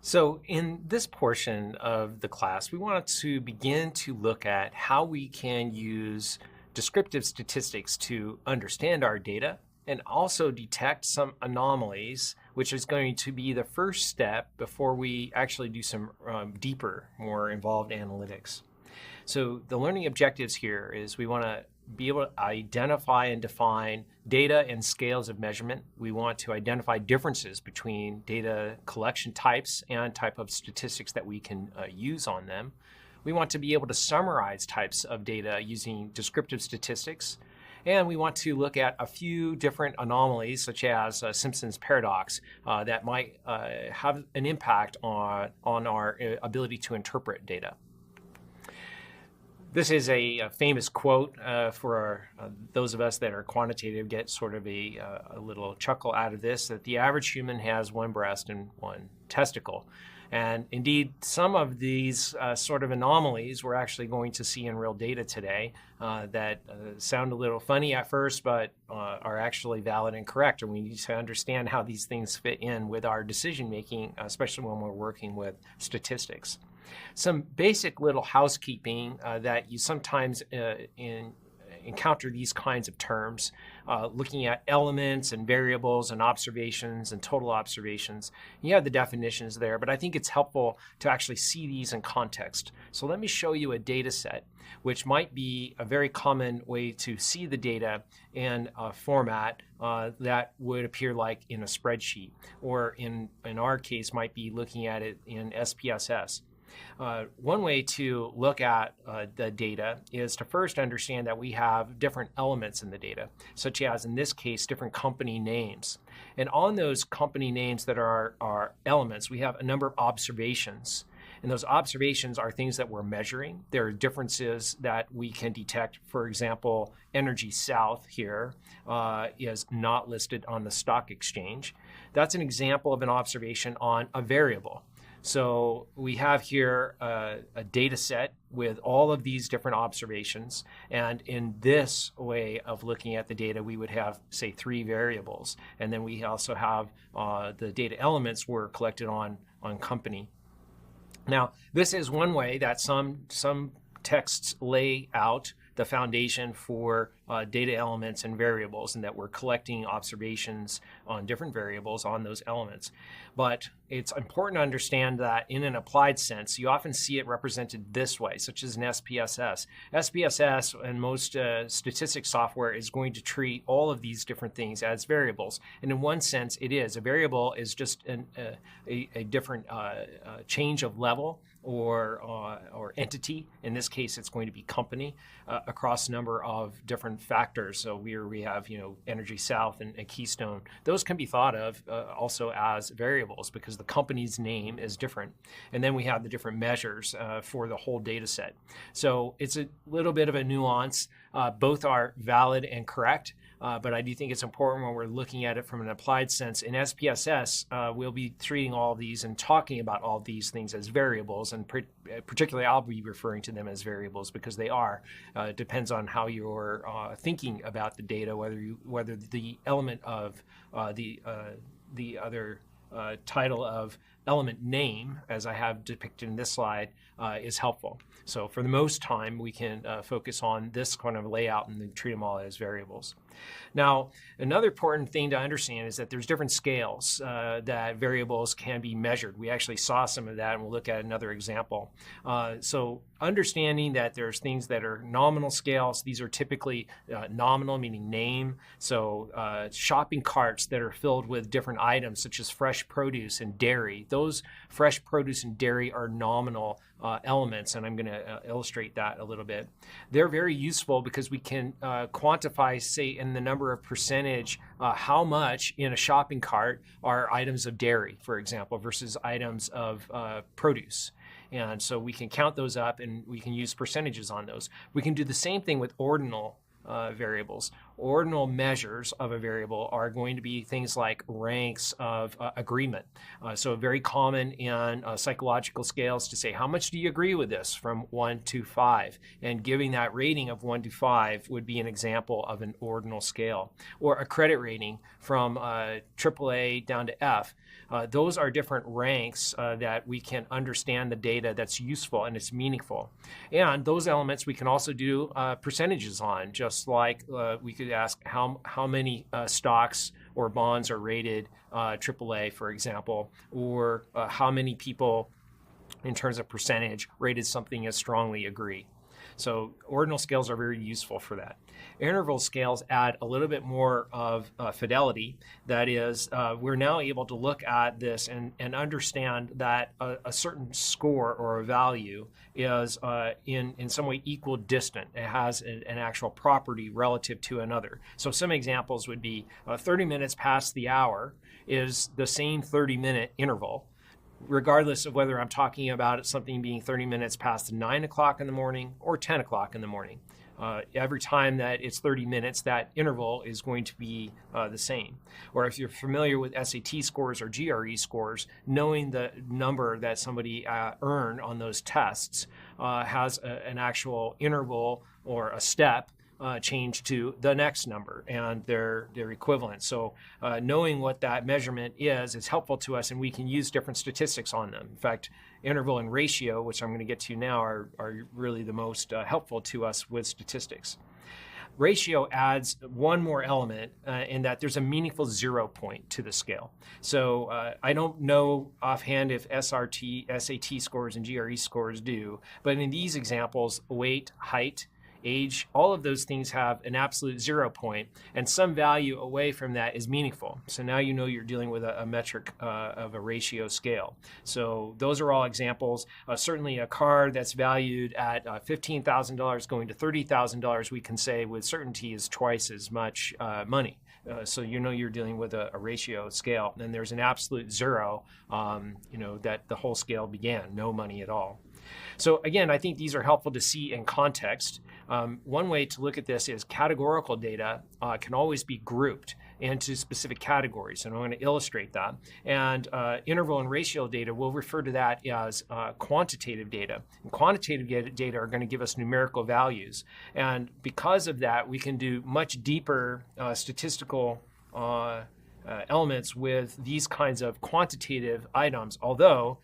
So in this portion of the class, we want to begin to look at how we can use descriptive statistics to understand our data and also detect some anomalies, which is going to be the first step before we actually do some deeper, more involved analytics. So the learning objectives here is we want to be able to identify and define data and scales of measurement. We want to identify differences between data collection types and type of statistics that we can use on them. We want to be able to summarize types of data using descriptive statistics. And we want to look at a few different anomalies, such as Simpson's paradox, that might have an impact on our ability to interpret data. This is a famous quote for those of us that are quantitative, get sort of a little chuckle out of this, that the average human has one breast and one testicle. And indeed, some of these sort of anomalies we're actually going to see in real data today that sound a little funny at first, but are actually valid and correct. And we need to understand how these things fit in with our decision making, especially when we're working with statistics. Some basic little housekeeping that you sometimes encounter these kinds of terms, looking at elements and variables and observations and total observations. You have the definitions there, but I think it's helpful to actually see these in context. So let me show you a data set, which might be a very common way to see the data in a format that would appear like in a spreadsheet, or in our case might be looking at it in SPSS. One way to look at the data is to first understand that we have different elements in the data, such as in this case, different company names. And on those company names that are our elements, we have a number of observations. And those observations are things that we're measuring. There are differences that we can detect. For example, Energy South here is not listed on the stock exchange. That's an example of an observation on a variable. So we have here a data set with all of these different observations. And in this way of looking at the data, we would have, say, 3 variables. And then we also have the data elements were collected on company. Now, this is one way that some texts lay out the foundation for data elements and variables, and that we're collecting observations on different variables on those elements. But it's important to understand that in an applied sense, you often see it represented this way, such as an SPSS. SPSS and most statistics software is going to treat all of these different things as variables. And in one sense, it is. A variable is just a different change of level or entity. In this case, it's going to be company across a number of different factors. So we have, Energy South and Keystone. Those can be thought of also as variables because the company's name is different. And then we have the different measures for the whole data set. So it's a little bit of a nuance. Both are valid and correct. But I do think it's important when we're looking at it from an applied sense. In SPSS, we'll be treating all of these and talking about all of these things as variables, and particularly I'll be referring to them as variables because they are. It depends on how you're thinking about the data, whether the element of the other title of element name, as I have depicted in this slide, is helpful. So for the most time, we can focus on this kind of layout and then treat them all as variables. Now, another important thing to understand is that there's different scales that variables can be measured. We actually saw some of that, and we'll look at another example. So understanding that there's things that are nominal scales. These are typically nominal, meaning name. So shopping carts that are filled with different items, such as fresh produce and dairy. Those fresh produce and dairy are nominal elements, and I'm going to illustrate that a little bit. They're very useful because we can quantify, say, in the number of percentage, how much in a shopping cart are items of dairy, for example, versus items of produce. And so we can count those up and we can use percentages on those. We can do the same thing with ordinal variables. Ordinal measures of a variable are going to be things like ranks of agreement. So very common in psychological scales to say, how much do you agree with this from 1 to 5? And giving that rating of 1 to 5 would be an example of an ordinal scale. Or a credit rating from AAA down to F. Those are different ranks that we can understand the data that's useful and it's meaningful. And those elements we can also do percentages on, just like we could ask how many stocks or bonds are rated AAA, for example, or how many people in terms of percentage rated something as strongly agree. So ordinal scales are very useful for that. Interval scales add a little bit more of fidelity. That is, we're now able to look at this and understand that a certain score or a value is in some way equidistant. It has an actual property relative to another. So some examples would be 30 minutes past the hour is the same 30-minute interval, regardless of whether I'm talking about something being 30 minutes past 9 o'clock in the morning or 10 o'clock in the morning. Every time that it's 30 minutes, that interval is going to be the same. Or if you're familiar with SAT scores or GRE scores, knowing the number that somebody earned on those tests has an actual interval or a step change to the next number, and they're equivalent. So knowing what that measurement is helpful to us, and we can use different statistics on them. In fact, interval and ratio, which I'm going to get to now, are really the most helpful to us with statistics. Ratio adds one more element in that there's a meaningful 0 point to the scale. So I don't know offhand if SAT scores and GRE scores do, but in these examples, weight, height, age, all of those things have an absolute 0 point, and some value away from that is meaningful. So now you know you're dealing with a metric of a ratio scale. So those are all examples. Certainly a car that's valued at $15,000 going to $30,000, we can say with certainty is twice as much money. So you know you're dealing with a ratio scale, and there's an absolute 0, that the whole scale began, no money at all. So again, I think these are helpful to see in context. One way to look at this is categorical data can always be grouped into specific categories, and I'm going to illustrate that. And interval and ratio data, we'll refer to that as quantitative data. And quantitative data are going to give us numerical values. And because of that, we can do much deeper statistical elements with these kinds of quantitative items, although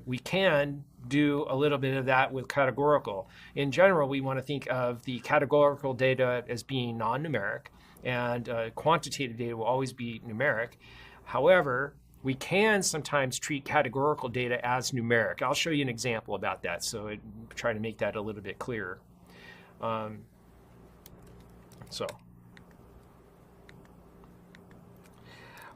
we can do a little bit of that with categorical. In general, we want to think of the categorical data as being non-numeric, and quantitative data will always be numeric. However, we can sometimes treat categorical data as numeric. I'll show you an example about that, so try to make that a little bit clearer.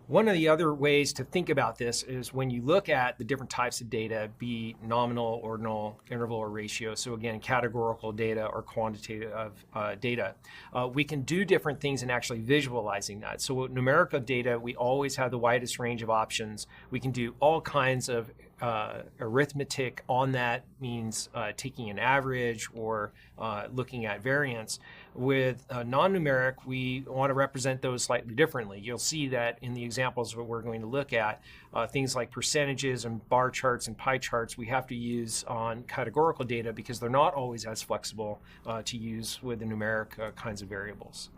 One of the other ways to think about this is when you look at the different types of data, be nominal, ordinal, interval, or ratio, so again, categorical data or quantitative data, we can do different things in actually visualizing that. So with numerical data, we always have the widest range of options. We can do all kinds of arithmetic on that, means taking an average or looking at variance. With non-numeric, we want to represent those slightly differently. You'll see that in the examples that we're going to look at, things like percentages and bar charts and pie charts, we have to use on categorical data because they're not always as flexible to use with the numeric kinds of variables.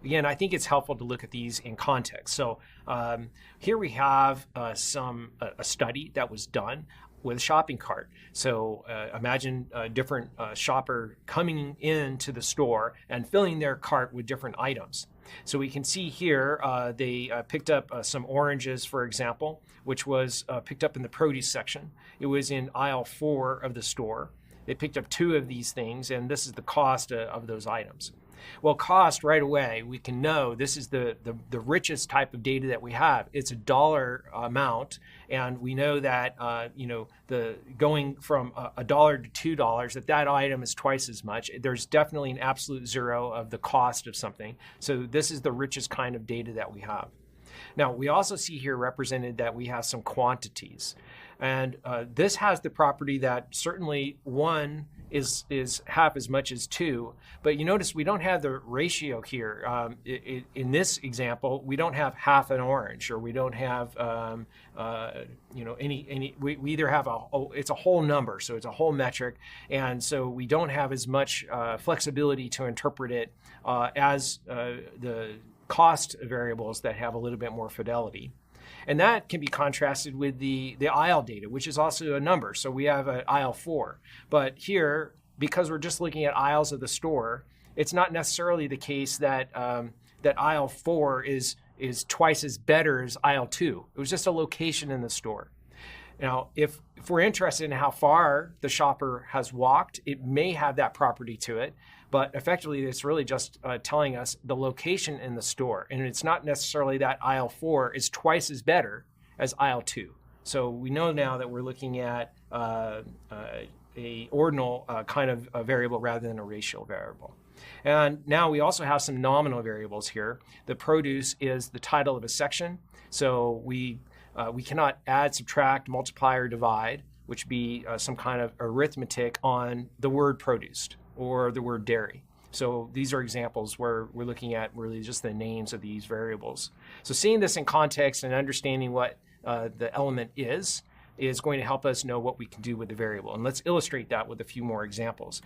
Again, I think it's helpful to look at these in context. So here we have a study that was done with a shopping cart. So imagine a different shopper coming into the store and filling their cart with different items. So we can see here they picked up some oranges, for example, which was picked up in the produce section. It was in aisle 4 of the store. They picked up 2 of these things, and this is the cost of those items. Well, cost, right away, we can know this is the richest type of data that we have. It's a dollar amount, and we know that the going from $1 to $2, that item is twice as much. There's definitely an absolute 0 of the cost of something. So this is the richest kind of data that we have. Now, we also see here represented that we have some quantities. And this has the property that certainly 1 is half as much as 2. But you notice we don't have the ratio here. In this example, we don't have half an orange, or we don't have we either have it's a whole number, so it's a whole metric, and so we don't have as much flexibility to interpret it as the cost variables that have a little bit more fidelity. And that can be contrasted with the aisle data, which is also a number. So we have an aisle 4. But here, because we're just looking at aisles of the store, it's not necessarily the case that that aisle 4 is twice as better as aisle 2. It was just a location in the store. Now, if we're interested in how far the shopper has walked, it may have that property to it. But effectively, it's really just telling us the location in the store. And it's not necessarily that aisle 4 is twice as better as aisle 2. So we know now that we're looking at a ordinal kind of a variable rather than a ratio variable. And now we also have some nominal variables here. The produce is the title of a section. So we cannot add, subtract, multiply, or divide, which would be some kind of arithmetic on the word produced or the word dairy. So these are examples where we're looking at really just the names of these variables. So seeing this in context and understanding what the element is going to help us know what we can do with the variable. And let's illustrate that with a few more examples.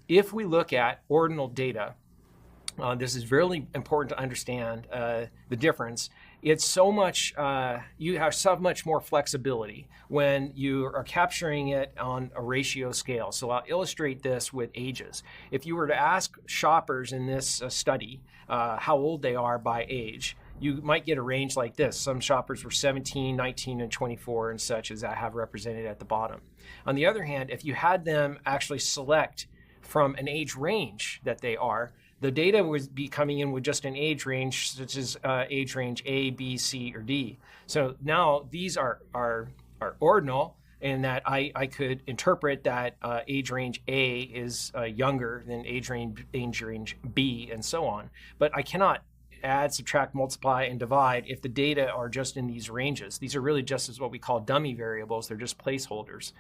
If we look at ordinal data, this is really important to understand the difference. It's so much, you have so much more flexibility when you are capturing it on a ratio scale. So I'll illustrate this with ages. If you were to ask shoppers in this study how old they are by age, you might get a range like this. Some shoppers were 17, 19, and 24 and such, as I have represented at the bottom. On the other hand, if you had them actually select from an age range that they are, the data would be coming in with just an age range, such as age range A, B, C, or D. So now these are ordinal, in that I could interpret that age range A is younger than age range B, and so on. But I cannot add, subtract, multiply, and divide if the data are just in these ranges. These are really just as what we call dummy variables. They're just placeholders.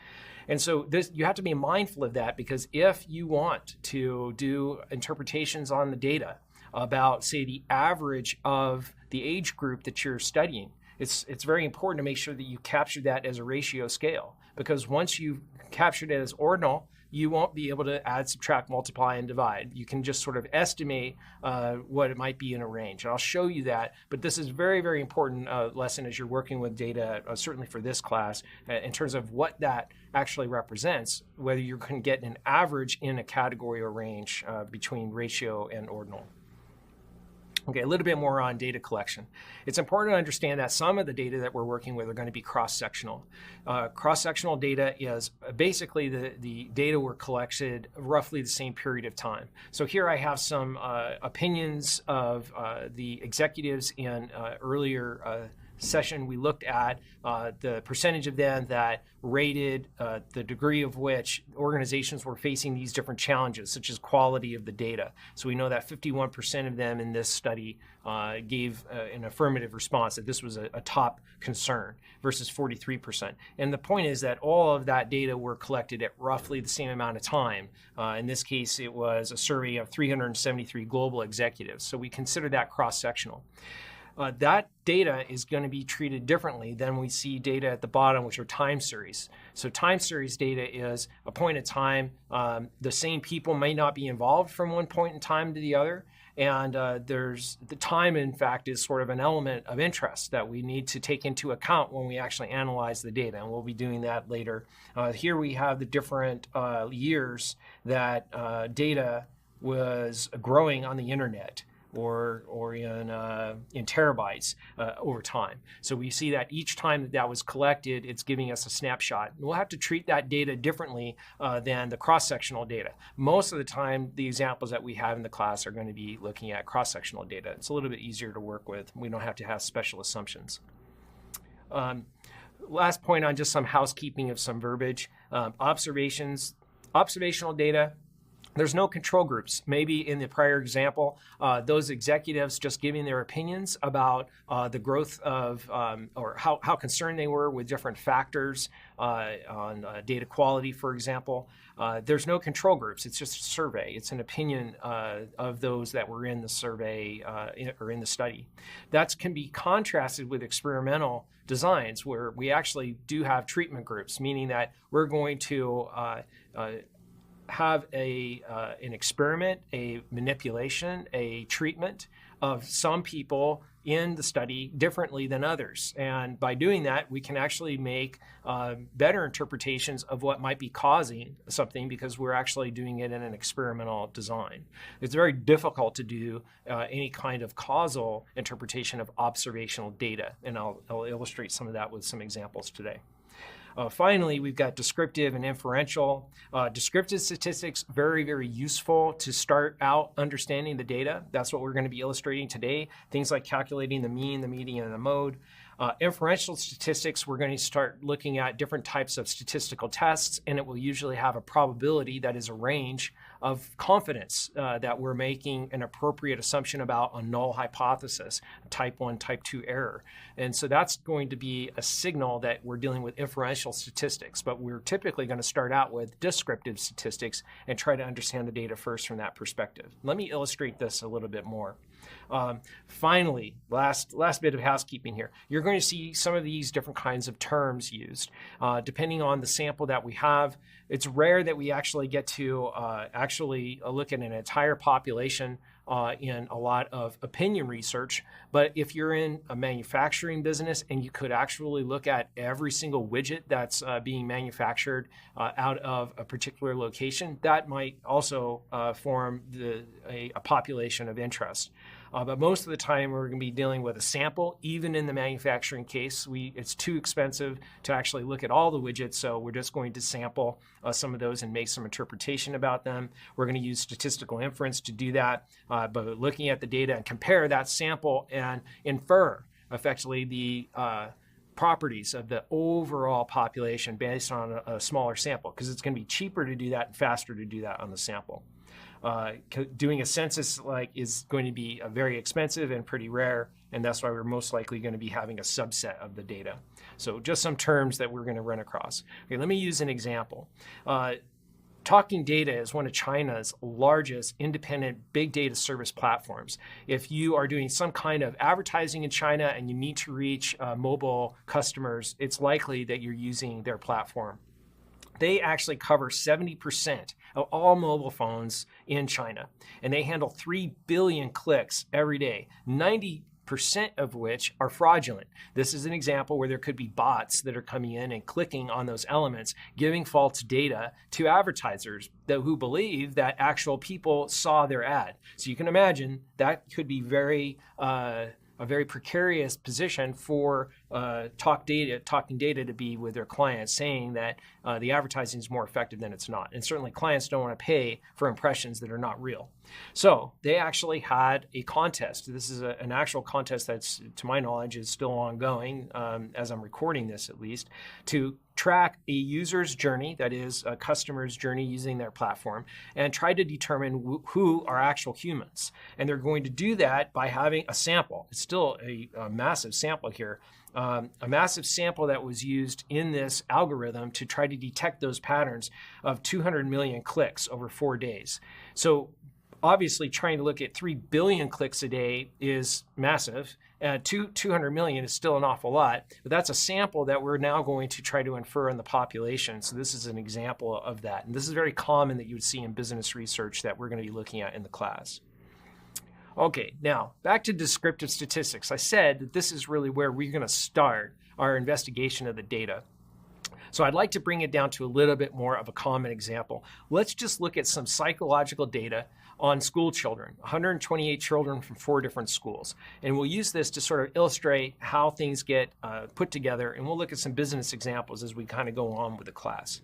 And so you have to be mindful of that, because if you want to do interpretations on the data about, say, the average of the age group that you're studying, it's very important to make sure that you capture that as a ratio scale, because once you've captured it as ordinal, you won't be able to add, subtract, multiply, and divide. You can just sort of estimate what it might be in a range. And I'll show you that, but this is very, very important lesson as you're working with data, certainly for this class, in terms of what that actually represents, whether you can get an average in a category or range between ratio and ordinal. Okay, a little bit more on data collection. It's important to understand that some of the data that we're working with are going to be cross-sectional. Cross-sectional data is basically the data were collected roughly the same period of time. So here I have some opinions of the executives in earlier session. We looked at the percentage of them that rated the degree of which organizations were facing these different challenges, such as quality of the data. So we know that 51% of them in this study gave an affirmative response, that this was a top concern, versus 43%. And the point is that all of that data were collected at roughly the same amount of time. In this case, it was a survey of 373 global executives. So we consider that cross-sectional. That data is going to be treated differently than we see data at the bottom, which are time series. So time series data is a point in time. The same people may not be involved from one point in time to the other. And there's the time, in fact, is sort of an element of interest that we need to take into account when we actually analyze the data. And we'll be doing that later. Here we have the different years that data was growing on the internet, or in terabytes over time. So we see that each time that was collected, it's giving us a snapshot. We'll have to treat that data differently than the cross-sectional data. Most of the time, the examples that we have in the class are going to be looking at cross-sectional data. It's a little bit easier to work with. We don't have to have special assumptions. Last point on just some housekeeping of some verbiage. Observational data There's no control groups. Maybe in the prior example, those executives just giving their opinions about the growth of, or how concerned they were with different factors on data quality, for example. There's no control groups. It's just a survey. It's an opinion of those that were in the survey or in the study. That can be contrasted with experimental designs where we actually do have treatment groups, meaning that we're going to have an experiment, a manipulation, a treatment of some people in the study differently than others. And by doing that, we can actually make better interpretations of what might be causing something because we're actually doing it in an experimental design. It's very difficult to do any kind of causal interpretation of observational data, and I'll illustrate some of that with some examples today. Finally, we've got descriptive and inferential. Descriptive statistics, very, very useful to start out understanding the data. That's what we're going to be illustrating today. Things like calculating the mean, the median, and the mode. Inferential statistics, we're going to start looking at different types of statistical tests, and it will usually have a probability that is a range of confidence that we're making an appropriate assumption about a null hypothesis, type 1, type 2 error. And so that's going to be a signal that we're dealing with inferential statistics, but we're typically going to start out with descriptive statistics and try to understand the data first from that perspective. Let me illustrate this a little bit more. Finally, last bit of housekeeping here. You're going to see some of these different kinds of terms used. Depending on the sample that we have, it's rare that we actually get to actually look at an entire population in a lot of opinion research. But if you're in a manufacturing business and you could actually look at every single widget that's being manufactured out of a particular location, that might also form a population of interest. But most of the time, we're going to be dealing with a sample. Even in the manufacturing case, it's too expensive to actually look at all the widgets, so we're just going to sample some of those and make some interpretation about them. We're going to use statistical inference to do that, but looking at the data and compare that sample and infer effectively the properties of the overall population based on a smaller sample, because it's going to be cheaper to do that and faster to do that on the sample. Doing a census is going to be very expensive and pretty rare, and that's why we're most likely going to be having a subset of the data. So just some terms that we're going to run across. Okay, let me use an example. Talking Data is one of China's largest independent big data service platforms. If you are doing some kind of advertising in China and you need to reach mobile customers, it's likely that you're using their platform. They actually cover 70% of all mobile phones in China, and they handle 3 billion clicks every day, 90% of which are fraudulent. This is an example where there could be bots that are coming in and clicking on those elements, giving false data to advertisers who believe that actual people saw their ad. So you can imagine that could be a very precarious position for Talking Data to be with their clients, saying that the advertising is more effective than it's not. And certainly clients don't want to pay for impressions that are not real. So they actually had a contest. This is an actual contest that's, to my knowledge, is still ongoing, as I'm recording this at least, to track a user's journey, that is a customer's journey using their platform, and try to determine who are actual humans. And they're going to do that by having a sample. It's still a massive sample here. A massive sample that was used in this algorithm to try to detect those patterns of 200 million clicks over 4 days. So obviously trying to look at 3 billion clicks a day is massive. 200 million is still an awful lot, but that's a sample that we're now going to try to infer on the population. So this is an example of that. And this is very common that you would see in business research that we're going to be looking at in the class. Okay, now back to descriptive statistics. I said that this is really where we're going to start our investigation of the data. So I'd like to bring it down to a little bit more of a common example. Let's just look at some psychological data on school children, 128 children from 4 different schools. And we'll use this to sort of illustrate how things get put together, and we'll look at some business examples as we kind of go on with the class.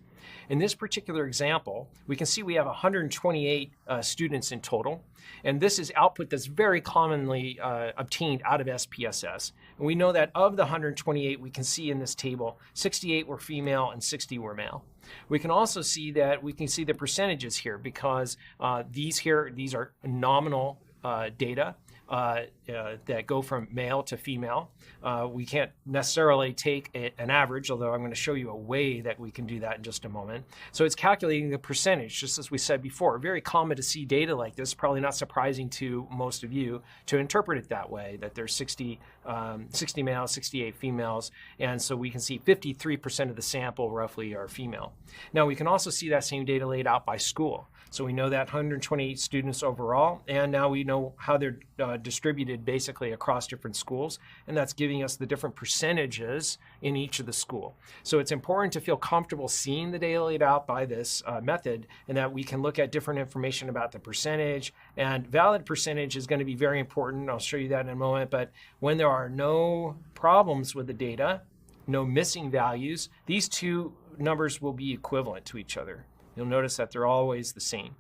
In this particular example, we can see we have 128 students in total, and this is output that's very commonly obtained out of SPSS. And we know that of the 128 we can see in this table, 68 were female and 60 were male. We can also see that we can see the percentages here because these are nominal data that go from male to female. We can't necessarily take an average, although I'm going to show you a way that we can do that in just a moment. So it's calculating the percentage, just as we said before. Very common to see data like this, probably not surprising to most of you to interpret it that way, that there's 60 males, 68 females, and so we can see 53% of the sample roughly are female. Now we can also see that same data laid out by school. So we know that 128 students overall, and now we know how they're distributed basically across different schools, and that's giving us the different percentages in each of the school. So it's important to feel comfortable seeing the data laid out by this method, and that we can look at different information about the percentage, and valid percentage is going to be very important. I'll show you that in a moment, but when there are no problems with the data, no missing values, these two numbers will be equivalent to each other. You'll notice that they're always the same.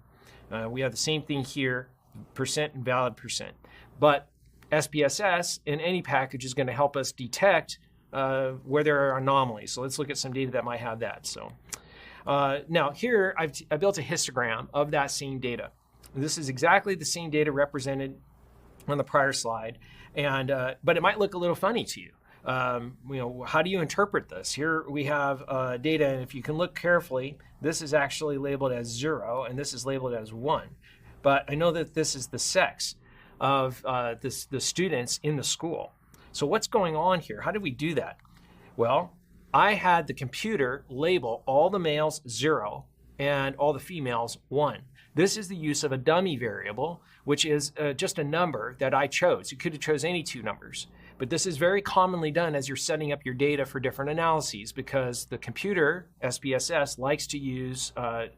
We have the same thing here, percent and valid percent. But SPSS in any package is going to help us detect where there are anomalies. So let's look at some data that might have that. So now here I built a histogram of that same data. This is exactly the same data represented on the prior slide, and but it might look a little funny to you. How do you interpret this? Here we have data, and if you can look carefully, this is actually labeled as 0, and this is labeled as 1. But I know that this is the sex of the students in the school. So what's going on here? How did we do that? Well, I had the computer label all the males 0 and all the females 1. This is the use of a dummy variable, which is just a number that I chose. You could have chose any two numbers. But this is very commonly done as you're setting up your data for different analyses, because the computer, SPSS, likes to use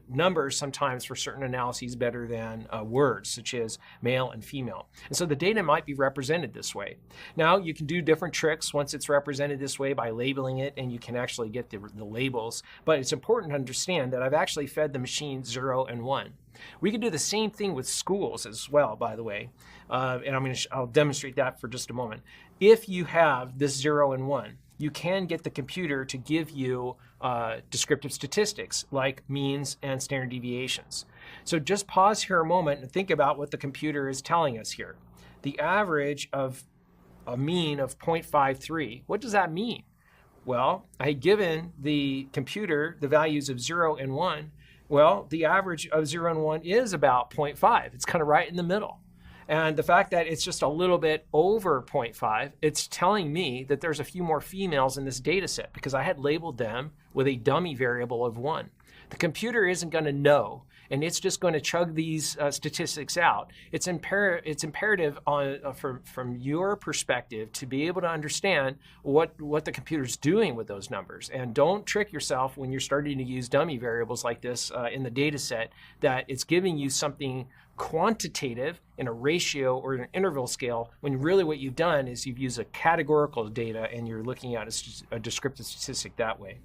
numbers sometimes for certain analyses better than words, such as male and female. And so the data might be represented this way. Now, you can do different tricks once it's represented this way by labeling it, and you can actually get the labels. But it's important to understand that I've actually fed the machine 0 and 1. We can do the same thing with schools as well, by the way, and I'll demonstrate that for just a moment. If you have this 0 and 1, you can get the computer to give you descriptive statistics like means and standard deviations. So just pause here a moment and think about what the computer is telling us here. The average of a mean of 0.53, what does that mean? Well, I had given the computer the values of 0 and 1. Well, the average of 0 and 1 is about 0.5. It's kind of right in the middle. And the fact that it's just a little bit over 0.5, it's telling me that there's a few more females in this data set because I had labeled them with a dummy variable of 1. The computer isn't going to know, and it's just going to chug these statistics out. It's imperative from your perspective to be able to understand what the computer's doing with those numbers. And don't trick yourself when you're starting to use dummy variables like this in the data set, that it's giving you something quantitative in a ratio or an interval scale, when really what you've done is you've used a categorical data and you're looking at a descriptive statistic that way.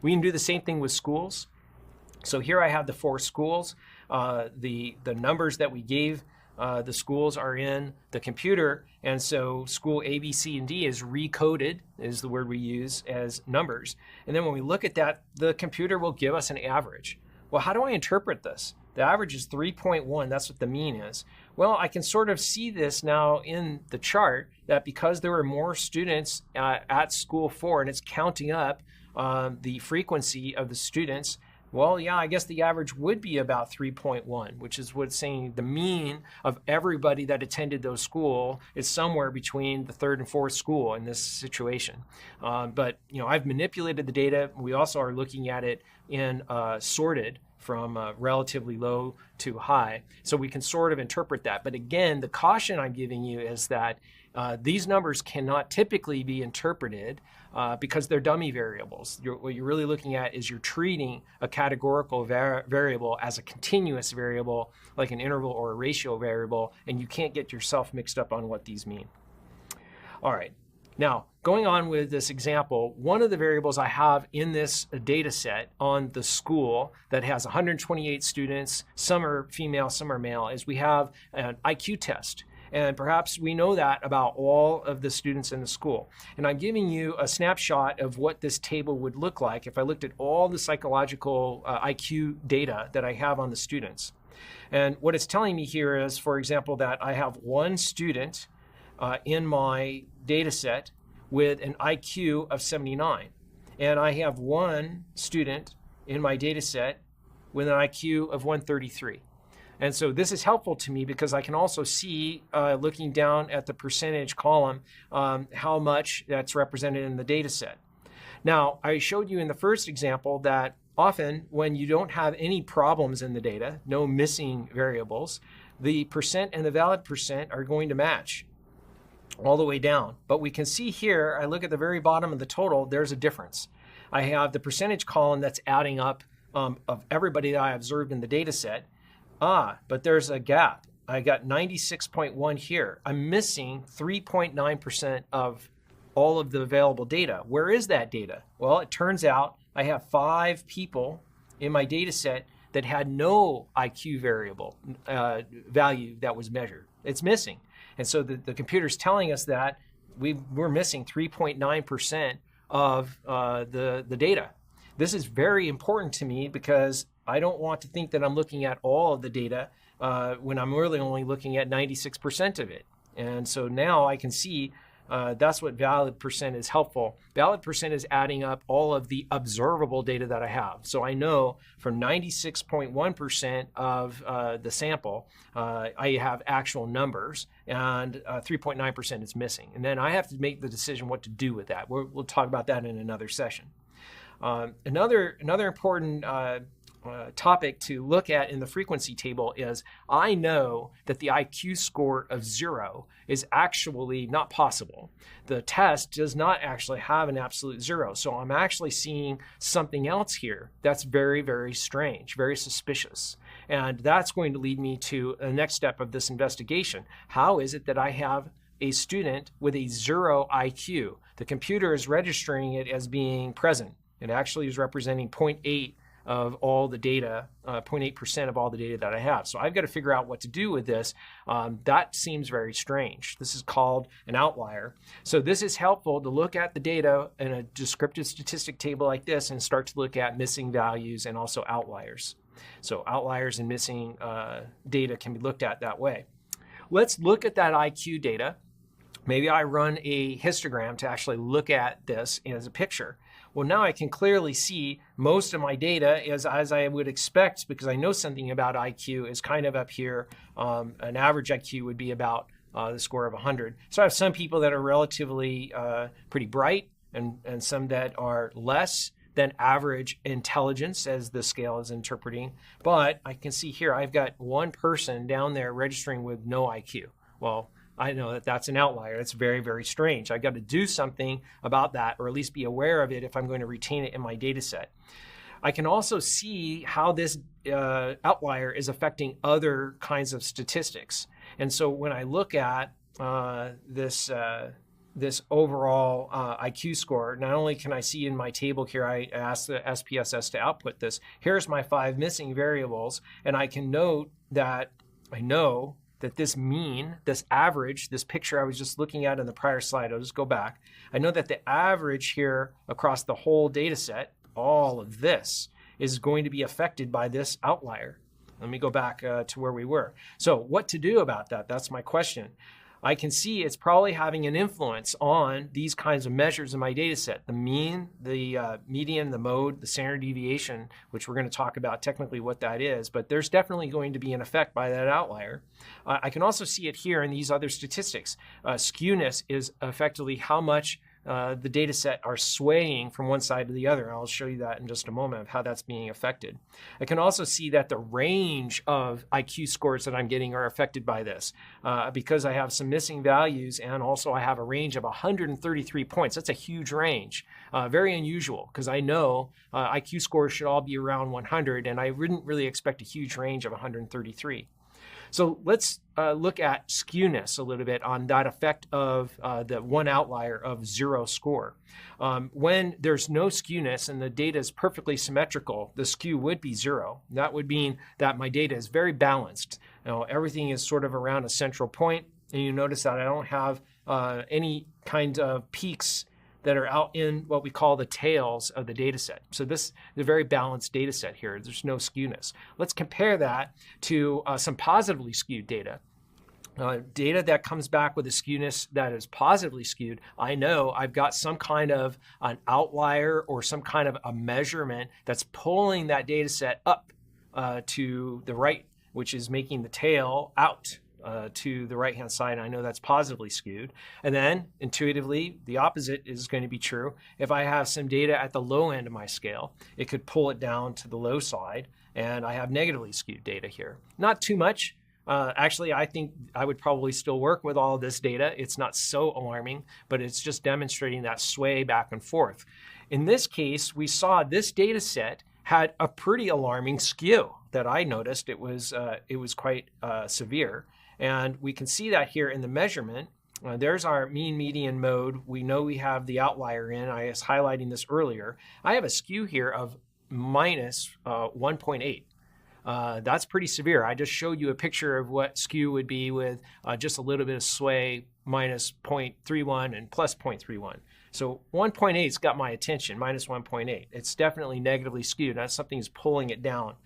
We can do the same thing with schools. So here I have the 4 schools. The numbers that we gave the schools are in the computer, and so school A, B, C, and D is recoded, is the word we use, as numbers. And then when we look at that, the computer will give us an average. Well, how do I interpret this? The average is 3.1, that's what the mean is. Well, I can sort of see this now in the chart, that because there were more students at school 4, and it's counting up the frequency of the students, well, yeah, I guess the average would be about 3.1, which is what's saying the mean of everybody that attended those school is somewhere between the 3rd and 4th school in this situation. But I've manipulated the data. We also are looking at it in sorted from relatively low to high, so we can sort of interpret that. But again, the caution I'm giving you is that these numbers cannot typically be interpreted because they're dummy variables. What you're really looking at is you're treating a categorical variable as a continuous variable, like an interval or a ratio variable, and you can't get yourself mixed up on what these mean. All right, now going on with this example, one of the variables I have in this data set on the school that has 128 students, some are female, some are male, is we have an IQ test. And perhaps we know that about all of the students in the school. And I'm giving you a snapshot of what this table would look like if I looked at all the psychological IQ data that I have on the students. And what it's telling me here is, for example, that I have one student in my data set with an IQ of 79. And I have one student in my data set with an IQ of 133. And so this is helpful to me because I can also see, looking down at the percentage column, how much that's represented in the data set. Now, I showed you in the first example that often when you don't have any problems in the data, no missing variables, the percent and the valid percent are going to match all the way down. But we can see here, I look at the very bottom of the total, there's a difference. I have the percentage column that's adding up of everybody that I observed in the data set. But there's a gap. I got 96.1 here. I'm missing 3.9% of all of the available data. Where is that data? Well, it turns out I have 5 people in my data set that had no IQ variable value that was measured. It's missing. And so the computer's telling us that we're missing 3.9% of the data. This is very important to me because I don't want to think that I'm looking at all of the data when I'm really only looking at 96% of it. And so now I can see that's what valid percent is helpful. Valid percent is adding up all of the observable data that I have. So I know from 96.1% of the sample, I have actual numbers, and 3.9% is missing. And then I have to make the decision what to do with that. We'll talk about that in another session. Another important topic to look at in the frequency table is I know that the IQ score of 0 is actually not possible. The test does not actually have an absolute 0. So I'm actually seeing something else here that's very, very strange, very suspicious. And that's going to lead me to the next step of this investigation. How is it that I have a student with a 0 IQ? The computer is registering it as being present. It actually is representing 0.8 of all the data, 0.8% of all the data that I have. So I've got to figure out what to do with this. That seems very strange. This is called an outlier. So this is helpful to look at the data in a descriptive statistic table like this and start to look at missing values and also outliers. So outliers and missing data can be looked at that way. Let's look at that IQ data. Maybe I run a histogram to actually look at this as a picture. Well, now I can clearly see most of my data is as I would expect because I know something about IQ is kind of up here. An average IQ would be about the score of 100. So I have some people that are relatively pretty bright and some that are less than average intelligence as the scale is interpreting. But I can see here I've got one person down there registering with no IQ. Well, I know that that's an outlier. It's very, very strange. I've got to do something about that, or at least be aware of it if I'm going to retain it in my data set. I can also see how this outlier is affecting other kinds of statistics. And so when I look at this overall IQ score, not only can I see in my table here, I asked the SPSS to output this. Here's my 5 missing variables, and I can note that I know that this mean, this average, this picture I was just looking at in the prior slide, I'll just go back. I know that the average here across the whole data set, all of this, is going to be affected by this outlier. Let me go back to where we were. So what to do about that? That's my question. I can see it's probably having an influence on these kinds of measures in my data set. The mean, the median, the mode, the standard deviation, which we're going to talk about technically what that is, but there's definitely going to be an effect by that outlier. I can also see it here in these other statistics. Skewness is effectively how much the data set are swaying from one side to the other. I'll show you that in just a moment of how that's being affected. I can also see that the range of IQ scores that I'm getting are affected by this because I have some missing values and also I have a range of 133 points. That's a huge range. Very unusual because I know IQ scores should all be around 100 and I wouldn't really expect a huge range of 133. So let's look at skewness a little bit on that effect of the one outlier of 0 score. When there's no skewness and the data is perfectly symmetrical, the skew would be 0. That would mean that my data is very balanced. Everything is sort of around a central point And you notice that I don't have any kind of peaks that are out in what we call the tails of the data set. So this is a very balanced data set here. There's no skewness. Let's compare that to some positively skewed data. Data that comes back with a skewness that is positively skewed, I know I've got some kind of an outlier or some kind of a measurement that's pulling that data set up to the right, which is making the tail out to the right-hand side. I know that's positively skewed. And then intuitively, the opposite is going to be true. If I have some data at the low end of my scale, it could pull it down to the low side, and I have negatively skewed data here. Not too much. Actually, I think I would probably still work with all of this data. It's not so alarming, but it's just demonstrating that sway back and forth. In this case, we saw this data set had a pretty alarming skew that I noticed. It was quite severe. And we can see that here in the measurement. There's our mean median mode. We know we have the outlier in. I was highlighting this earlier. I have a skew here of minus 1.8. That's pretty severe. I just showed you a picture of what skew would be with just a little bit of sway, minus 0.31 and plus 0.31. So 1.8's got my attention, minus 1.8. It's definitely negatively skewed. That's something that's pulling it down.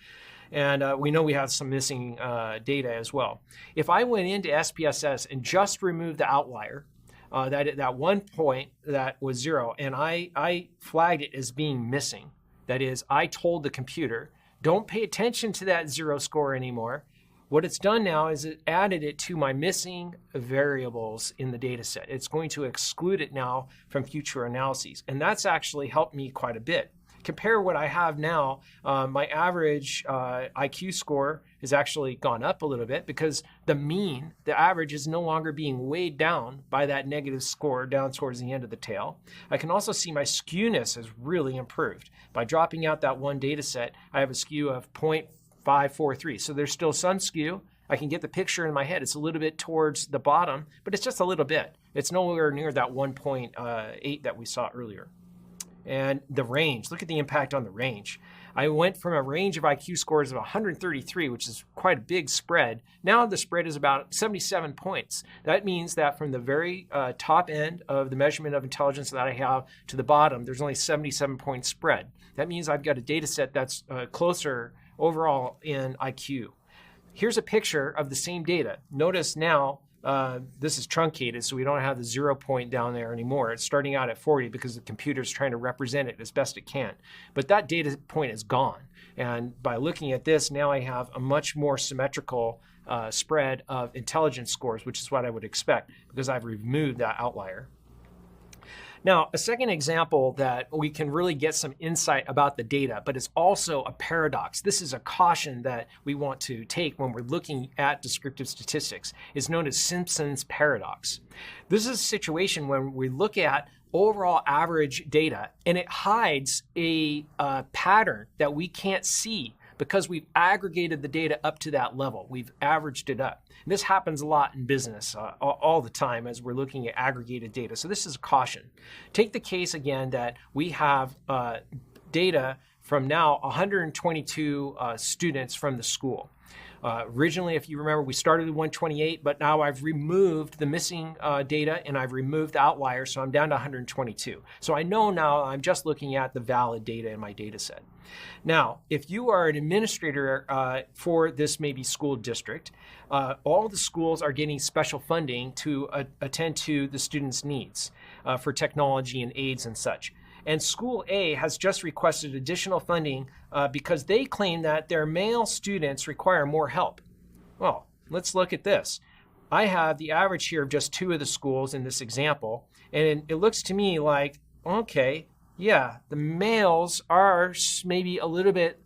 And we know we have some missing data as well. If I went into SPSS and just removed the outlier, that 1 point that was 0, and I flagged it as being missing, that is, I told the computer, don't pay attention to that 0 score anymore. What it's done now is it added it to my missing variables in the data set. It's going to exclude it now from future analyses. And that's actually helped me quite a bit. Compare what I have now, my average IQ score has actually gone up a little bit because the mean, the average, is no longer being weighed down by that negative score down towards the end of the tail. I can also see my skewness has really improved. By dropping out that one data set, I have a skew of 0.543. So there's still some skew. I can get the picture in my head. It's a little bit towards the bottom, but it's just a little bit. It's nowhere near that 1.8 that we saw earlier. And the range, look at the impact on the range. I went from a range of IQ scores of 133, which is quite a big spread. Now the spread is about 77 points. That means that from the very top end of the measurement of intelligence that I have to the bottom, there's only 77 point spread. That means I've got a data set that's closer overall in IQ. Here's a picture of the same data. Notice now, this is truncated, so we don't have the 0 point down there anymore. It's starting out at 40 because the computer's trying to represent it as best it can. But that data point is gone. And by looking at this, now I have a much more symmetrical spread of intelligence scores, which is what I would expect because I've removed that outlier. Now, a second example that we can really get some insight about the data, but it's also a paradox. This is a caution that we want to take when we're looking at descriptive statistics. It's known as Simpson's paradox. This is a situation when we look at overall average data and it hides a pattern that we can't see because we've aggregated the data up to that level. We've averaged it up. And this happens a lot in business all the time as we're looking at aggregated data. So this is a caution. Take the case again that we have data from now 122 students from the school. Originally, if you remember, we started with 128, but now I've removed the missing data and I've removed the outlier, so I'm down to 122. So I know now I'm just looking at the valid data in my data set. Now, if you are an administrator for this maybe school district, all the schools are getting special funding to attend to the students' needs for technology and aids and such. And School A has just requested additional funding because they claim that their male students require more help. Well, let's look at this. I have the average here of just 2 of the schools in this example, and it looks to me like, okay, yeah, the males are maybe a little bit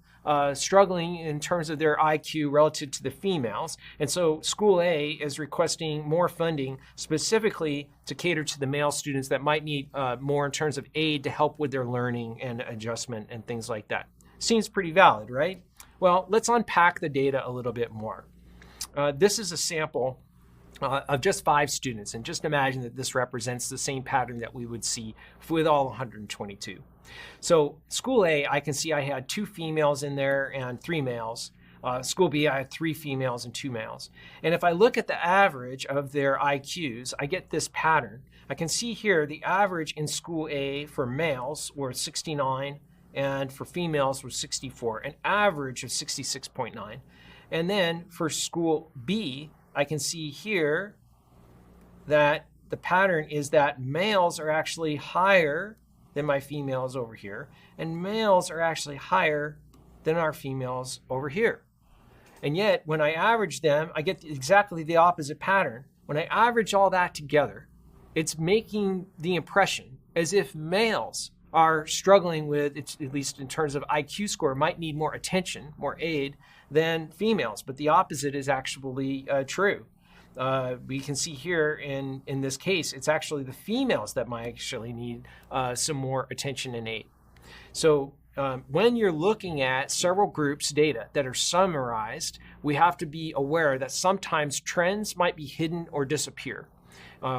struggling in terms of their IQ relative to the females. And so School A is requesting more funding specifically to cater to the male students that might need more in terms of aid to help with their learning and adjustment and things like that. Seems pretty valid, right? Well, let's unpack the data a little bit more. This is a sample of just 5 students, and just imagine that this represents the same pattern that we would see with all 122. So School A, I can see I had 2 females in there and 3 males. School B, I had 3 females and 2 males. And if I look at the average of their IQs, I get this pattern. I can see here the average in School A for males were 69 and for females was 64, an average of 66.9. And then for School B, I can see here that the pattern is that males are actually higher than my females over here, and males are actually higher than our females over here. And yet, when I average them, I get exactly the opposite pattern. When I average all that together, it's making the impression as if males are struggling with, at least in terms of IQ score, might need more attention, more aid than females. But the opposite is actually true. We can see here in this case, it's actually the females that might actually need some more attention and aid. So when you're looking at several groups' data that are summarized, we have to be aware that sometimes trends might be hidden or disappear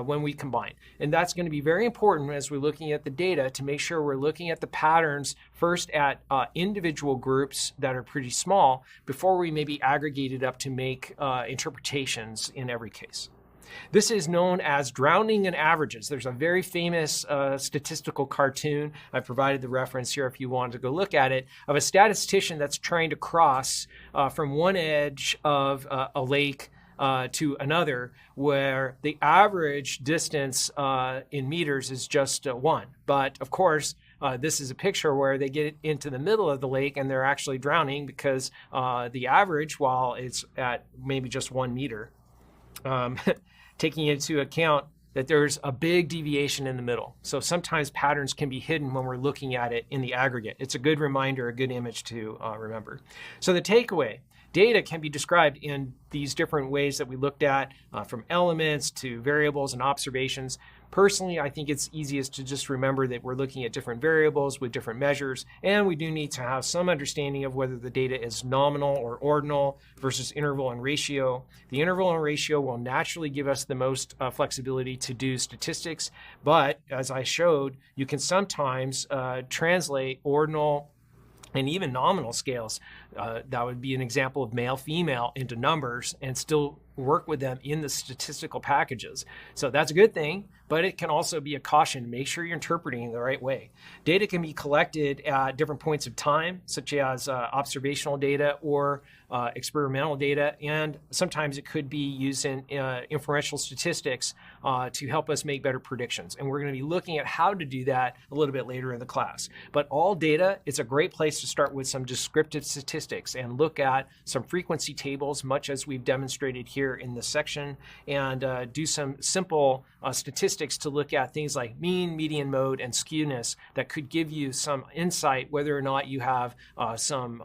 when we combine. And that's going to be very important as we're looking at the data to make sure we're looking at the patterns first at individual groups that are pretty small before we maybe aggregate it up to make interpretations in every case. This is known as drowning in averages. There's a very famous statistical cartoon. I provided the reference here if you wanted to go look at it, of a statistician that's trying to cross from one edge of a lake to another, where the average distance in meters is just 1. But of course, this is a picture where they get into the middle of the lake and they're actually drowning because the average, while it's at maybe just 1 meter, taking into account that there's a big deviation in the middle. So sometimes patterns can be hidden when we're looking at it in the aggregate. It's a good reminder, a good image to remember. So the takeaway, data can be described in these different ways that we looked at, from elements to variables and observations. Personally, I think it's easiest to just remember that we're looking at different variables with different measures, and we do need to have some understanding of whether the data is nominal or ordinal versus interval and ratio. The interval and ratio will naturally give us the most flexibility to do statistics, but as I showed, you can sometimes translate ordinal and even nominal scales. That would be an example of male, female into numbers and still work with them in the statistical packages. So that's a good thing, but it can also be a caution to make sure you're interpreting the right way. Data can be collected at different points of time, such as observational data or experimental data, and sometimes it could be used in inferential statistics to help us make better predictions. And we're going to be looking at how to do that a little bit later in the class. But all data, it's a great place to start with some descriptive statistics and look at some frequency tables, much as we've demonstrated here in this section, and do some simple statistics to look at things like mean, median, mode, and skewness that could give you some insight whether or not you have some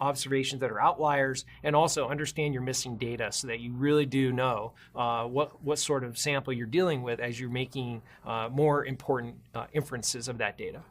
observations that are outliers, and also understand your missing data so that you really do know what sort of sample you're dealing with as you're making more important inferences of that data.